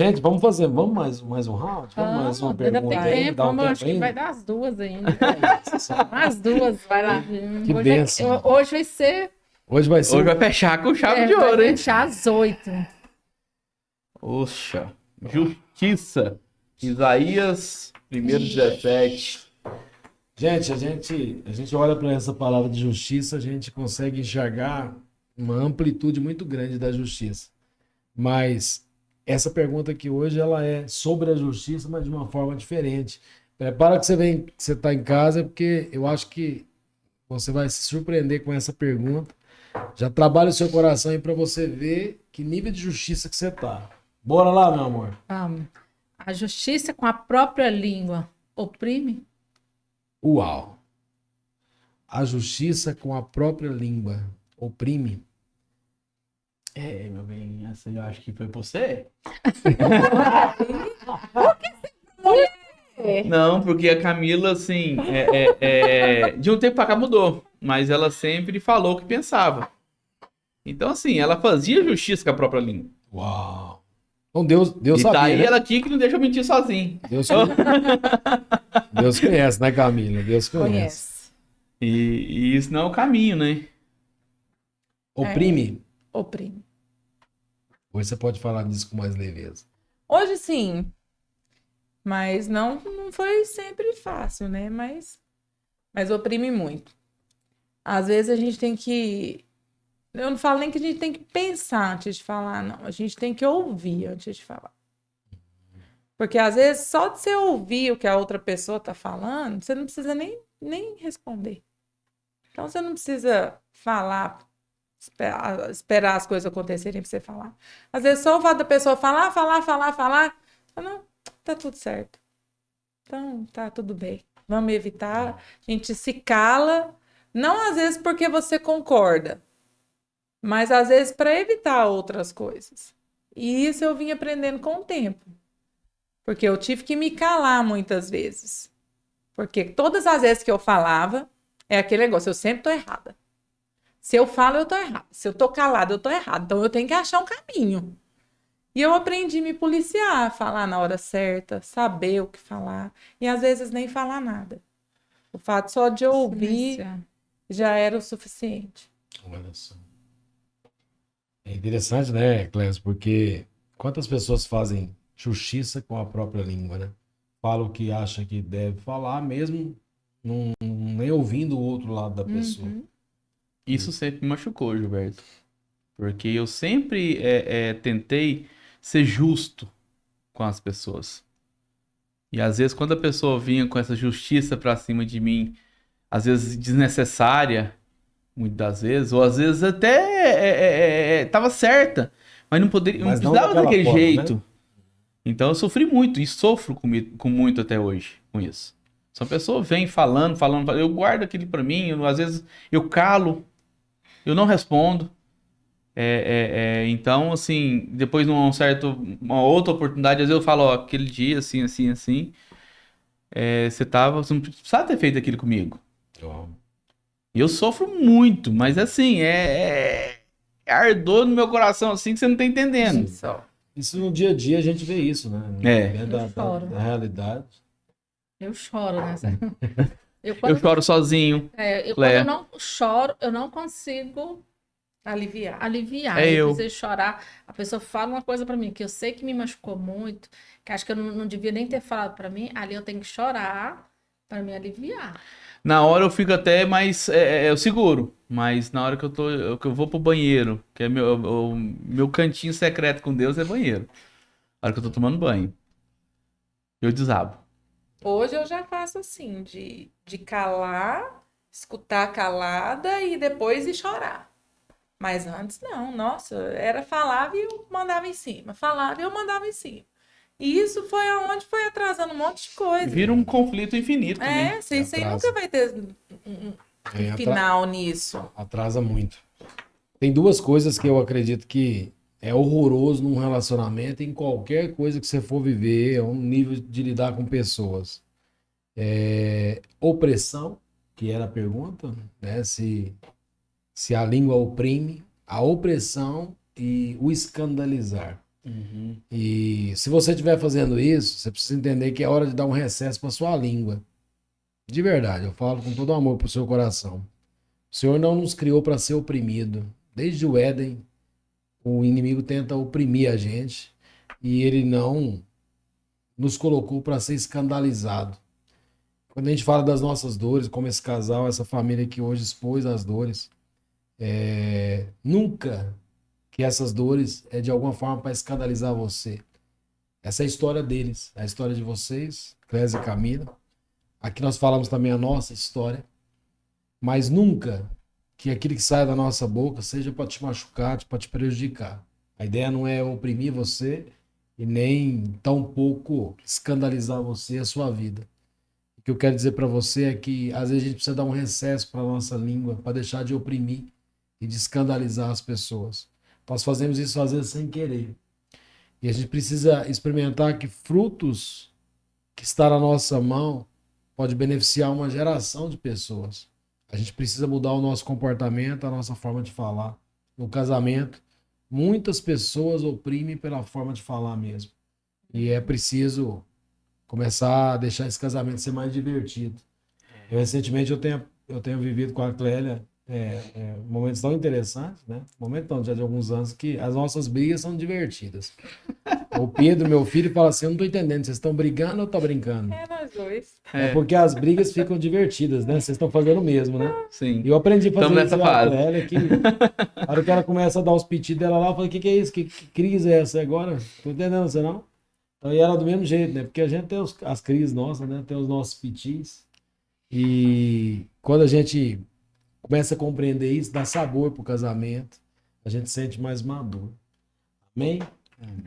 Gente, vamos mais um round? Vamos mais uma Ainda pergunta tem aí? tempo, Dá um vamos, tempo acho que ainda? vai dar as duas ainda. As duas, vai lá. Que Hoje, bênção. hoje vai ser. Hoje vai ser Hoje vai fechar com chave de Vai ouro, hein? fechar às 8. Oxa. Justiça. Isaías 1:17. Gente, a gente olha para essa palavra de justiça, a gente consegue enxergar uma amplitude muito grande da justiça. Mas essa pergunta aqui hoje, ela é sobre a justiça, mas de uma forma diferente. Prepara que você está em casa, porque eu acho que você vai se surpreender com essa pergunta. Já trabalha o seu coração aí para você ver que nível de justiça que você tá. Bora lá, meu amor. Vamos. A justiça com a própria língua oprime? Uau. A justiça com a própria língua oprime. Meu bem, essa eu acho que foi pra você. Não, porque a Camila, assim, de um tempo pra cá mudou. Mas ela sempre falou o que pensava. Então, assim, ela fazia justiça com a própria língua. Uau. Então Deus E sabia, tá aí né? ela aqui que não deixa eu mentir sozinho. Deus conhece, né, Camila? Deus conhece. Conhece. E isso não é o caminho, né? Oprime? Oprime. Hoje você pode falar disso com mais leveza. Hoje sim. Mas não foi sempre fácil, né? Mas oprime muito. Às vezes a gente tem que. Eu não falo nem que a gente tem que pensar antes de falar, não. A gente tem que ouvir antes de falar. Porque às vezes só de você ouvir o que a outra pessoa tá falando, você não precisa nem responder. Então você não precisa falar, esperar as coisas acontecerem pra você falar. Às vezes só o fato da pessoa falar, não, tá tudo certo. Então tá tudo bem. Vamos evitar. A gente se cala, não às vezes porque você concorda, mas às vezes para evitar outras coisas. E isso eu vim aprendendo com o tempo. Porque eu tive que me calar muitas vezes. Porque todas as vezes que eu falava, é aquele negócio, eu sempre tô errada. Se eu falo, eu tô errada. Se eu tô calada, eu tô errada. Então eu tenho que achar um caminho. E eu aprendi a me policiar, falar na hora certa, saber o que falar. E às vezes nem falar nada. O fato só de eu ouvir Silenciar. já era o suficiente. Olha só. É interessante, né, Clécio? Porque quantas pessoas fazem justiça com a própria língua, né? Fala o que acha que deve falar, mesmo nem ouvindo o outro lado da pessoa. Uhum. Isso sempre me machucou, Gilberto. Porque eu sempre tentei ser justo com as pessoas. E às vezes quando a pessoa vinha com essa justiça pra cima de mim, às vezes desnecessária, muitas das vezes, ou às vezes até tava certa, mas não poderia, não Mas não precisava daquela daquele forma, jeito. né? Então eu sofri muito e sofro com muito até hoje com isso. Se uma pessoa vem falando, eu guardo aquilo pra mim, às vezes eu calo, eu não respondo. Então, assim, depois uma outra oportunidade, às vezes eu falo, ó, aquele dia, assim, você não precisava ter feito aquilo comigo. Uau. E eu sofro muito, mas assim, ardor no meu coração, assim, que você não tá entendendo. Só. Isso no dia a dia a gente vê isso, né? Dentro Eu choro. da realidade. Eu choro nessa. Eu choro sozinho. Quando Cléia. eu não choro, eu não consigo Aliviar. aliviar. É eu. Preciso chorar. A pessoa fala uma coisa pra mim que eu sei que me machucou muito, que acho que eu não devia nem ter falado pra mim. Ali eu tenho que chorar pra me aliviar. Na hora eu fico até mais. Eu seguro. Mas na hora que eu vou pro banheiro, que é o meu cantinho secreto com Deus é banheiro. Na hora que eu tô tomando banho. Eu desabo. Hoje eu já faço assim, de calar, escutar calada e depois ir chorar. Mas antes não, nossa, era falava e eu mandava em cima, falava e eu mandava em cima. E isso foi aonde foi atrasando um monte de coisa. Vira um conflito infinito, né? Isso aí Atrasa. nunca vai ter um final nisso. Atrasa muito. Tem duas coisas que eu acredito que é horroroso num relacionamento, em qualquer coisa que você for viver, é um nível de lidar com pessoas. Opressão, que era a pergunta, né? Se a língua oprime, a opressão e o escandalizar. Uhum. E se você estiver fazendo isso, você precisa entender que é hora de dar um recesso para sua língua. De verdade, eu falo com todo amor pro seu coração. O Senhor não nos criou para ser oprimido. Desde o Éden, o inimigo tenta oprimir a gente e ele não nos colocou para ser escandalizado. Quando a gente fala das nossas dores, como esse casal, essa família que hoje expôs as dores, nunca que essas dores é de alguma forma para escandalizar você. Essa é a história deles, a história de vocês, Clésia e Camila. Aqui nós falamos também a nossa história, mas nunca que aquilo que sai da nossa boca seja para te machucar, para te prejudicar. A ideia não é oprimir você e nem tampouco escandalizar você e a sua vida. O que eu quero dizer para você é que às vezes a gente precisa dar um recesso para a nossa língua, para deixar de oprimir e de escandalizar as pessoas. Nós fazemos isso às vezes sem querer. E a gente precisa experimentar que frutos que estão na nossa mão pode beneficiar uma geração de pessoas. A gente precisa mudar o nosso comportamento, a nossa forma de falar. No casamento, muitas pessoas oprimem pela forma de falar mesmo. E é preciso começar a deixar esse casamento ser mais divertido. Recentemente eu tenho vivido com a Clélia momentos tão interessantes, né? Momentos não, já de alguns anos, que as nossas brigas são divertidas. O Pedro, meu filho, fala assim, eu não tô entendendo, vocês estão brigando ou tô brincando? É nós dois. É porque as brigas ficam divertidas, né? Vocês estão fazendo o mesmo, né? Sim. E eu aprendi a fazer Estamos isso nessa com a fase. Clélia, que a hora que ela começa a dar os pedidos dela lá, eu falei, o que é isso? Que crise é essa agora? Tô entendendo você não? Então, e ela do mesmo jeito, né? Porque a gente tem as crises nossas, né? Tem os nossos pitis. E quando a gente começa a compreender isso, dá sabor pro casamento, a gente se sente mais maduro. Amém? Amém.